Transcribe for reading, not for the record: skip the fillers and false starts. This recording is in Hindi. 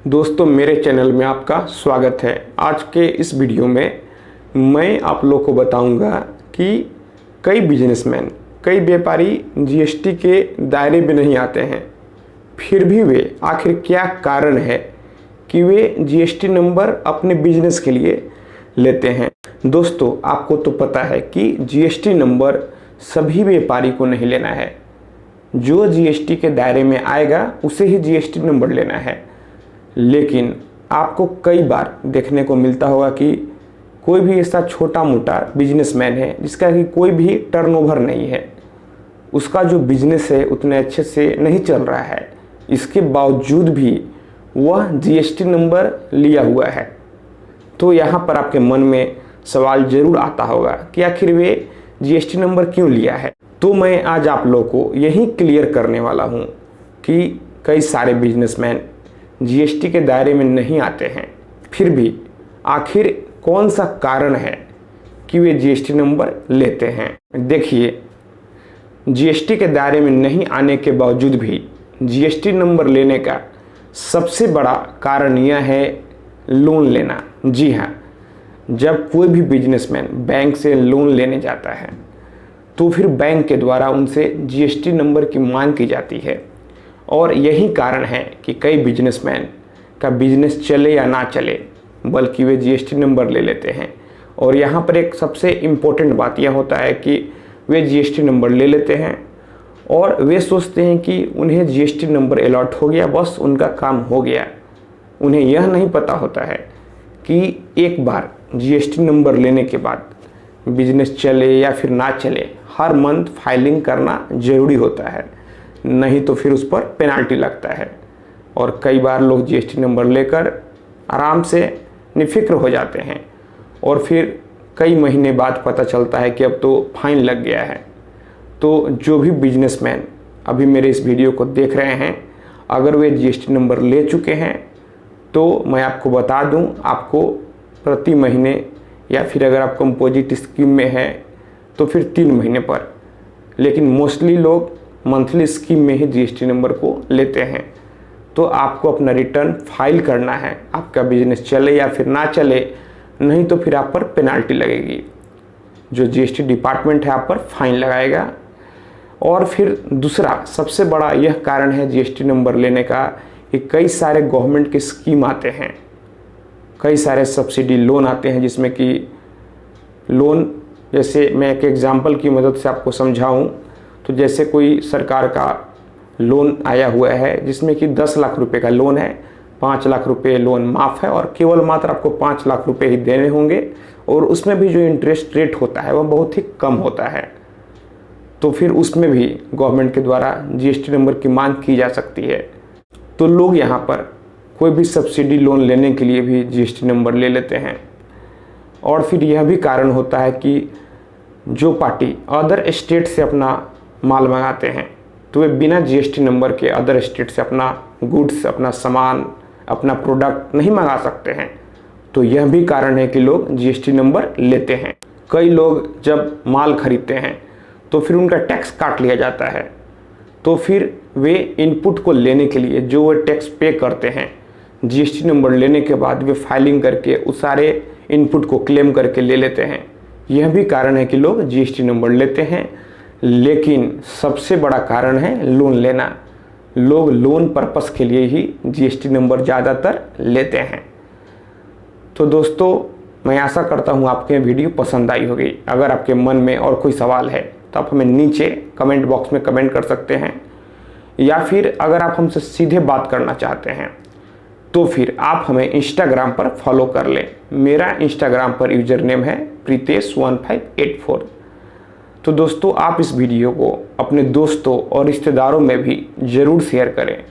दोस्तों, मेरे चैनल में आपका स्वागत है। आज के इस वीडियो में मैं आप लोग को बताऊंगा कि कई बिजनेसमैन, कई व्यापारी जीएसटी के दायरे में नहीं आते हैं, फिर भी वे आखिर क्या कारण है कि वे जीएसटी नंबर अपने बिजनेस के लिए लेते हैं। दोस्तों, आपको तो पता है कि जीएसटी नंबर सभी व्यापारी को नहीं लेना है। जो जीएसटी के दायरे में आएगा उसे ही जीएसटी नंबर लेना है। लेकिन आपको कई बार देखने को मिलता होगा कि कोई भी ऐसा छोटा मोटा बिजनेसमैन है जिसका कि कोई भी टर्नओवर नहीं है, उसका जो बिजनेस है उतने अच्छे से नहीं चल रहा है, इसके बावजूद भी वह जीएसटी नंबर लिया हुआ है। तो यहाँ पर आपके मन में सवाल जरूर आता होगा कि आखिर वे जीएसटी नंबर क्यों लिया है। तो मैं आज आप लोगों को यही क्लियर करने वाला हूँ कि कई सारे बिजनेसमैन जीएसटी के दायरे में नहीं आते हैं, फिर भी आखिर कौन सा कारण है कि वे जीएसटी नंबर लेते हैं। देखिए, जीएसटी के दायरे में नहीं आने के बावजूद भी जीएसटी नंबर लेने का सबसे बड़ा कारण यह है लोन लेना। जी हाँ, जब कोई भी बिजनेसमैन बैंक से लोन लेने जाता है तो फिर बैंक के द्वारा उनसे जीएसटी नंबर की मांग की जाती है, और यही कारण है कि कई बिजनेसमैन का बिजनेस चले या ना चले, बल्कि वे जीएसटी नंबर ले लेते हैं। और यहाँ पर एक सबसे इम्पोर्टेंट बात यह होता है कि वे जीएसटी नंबर ले लेते हैं और वे सोचते हैं कि उन्हें जीएसटी नंबर अलॉट हो गया, बस उनका काम हो गया। उन्हें यह नहीं पता होता है कि एक बार जीएसटी नंबर लेने के बाद बिजनेस चले या फिर ना चले, हर मंथ फाइलिंग करना ज़रूरी होता है, नहीं तो फिर उस पर पेनाल्टी लगता है। और कई बार लोग जीएसटी नंबर लेकर आराम से निफिक्र हो जाते हैं और फिर कई महीने बाद पता चलता है कि अब तो फाइन लग गया है। तो जो भी बिजनेसमैन अभी मेरे इस वीडियो को देख रहे हैं, अगर वे जीएसटी नंबर ले चुके हैं तो मैं आपको बता दूं, आपको प्रति महीने या फिर अगर आप कंपोजिट स्कीम में है तो फिर 3 महीने पर, लेकिन मोस्टली लोग मंथली स्कीम में ही जीएसटी नंबर को लेते हैं। तो आपको अपना रिटर्न फाइल करना है, आपका बिजनेस चले या फिर ना चले, नहीं तो फिर आप पर पेनाल्टी लगेगी। जो जीएसटी डिपार्टमेंट है आप पर फाइन लगाएगा। और फिर दूसरा सबसे बड़ा यह कारण है जीएसटी नंबर लेने का कि कई सारे गवर्नमेंट के स्कीम आते हैं, कई सारे सब्सिडी लोन आते हैं, जिसमें कि लोन, जैसे मैं एक एग्जांपल की मदद से आपको समझाऊं तो जैसे कोई सरकार का लोन आया हुआ है जिसमें कि 10 लाख रुपए का लोन है, 5 लाख रुपए लोन माफ़ है और केवल मात्र आपको 5 लाख रुपए ही देने होंगे, और उसमें भी जो इंटरेस्ट रेट होता है वह बहुत ही कम होता है। तो फिर उसमें भी गवर्नमेंट के द्वारा जीएसटी नंबर की मांग की जा सकती है। तो लोग यहाँ पर कोई भी सब्सिडी लोन लेने के लिए भी जीएसटी नंबर ले लेते हैं। और फिर यह भी कारण होता है कि जो पार्टी अदर स्टेट से अपना माल मंगाते हैं तो वे बिना जीएसटी नंबर के अदर स्टेट से अपना गुड्स, अपना सामान, अपना प्रोडक्ट नहीं मंगा सकते हैं। तो यह भी कारण है कि लोग जीएसटी नंबर लेते हैं। कई लोग जब माल खरीदते हैं तो फिर उनका टैक्स काट लिया जाता है, तो फिर वे इनपुट को लेने के लिए जो वे टैक्स पे करते हैं, जीएसटी नंबर लेने के बाद वे फाइलिंग करके उस सारे इनपुट को क्लेम करके ले लेते हैं। यह भी कारण है कि लोग जीएसटी नंबर लेते हैं। लेकिन सबसे बड़ा कारण है लोन लेना। लोग लोन पर्पस के लिए ही जीएसटी नंबर ज़्यादातर लेते हैं। तो दोस्तों, मैं आशा करता हूँ आपके वीडियो पसंद आई होगी। अगर आपके मन में और कोई सवाल है तो आप हमें नीचे कमेंट बॉक्स में कमेंट कर सकते हैं, या फिर अगर आप हमसे सीधे बात करना चाहते हैं तो फिर आप हमें इंस्टाग्राम पर फॉलो कर लें। मेरा इंस्टाग्राम पर यूजर नेम है Pritesh1584। तो दोस्तों, आप इस वीडियो को अपने दोस्तों और रिश्तेदारों में भी ज़रूर शेयर करें।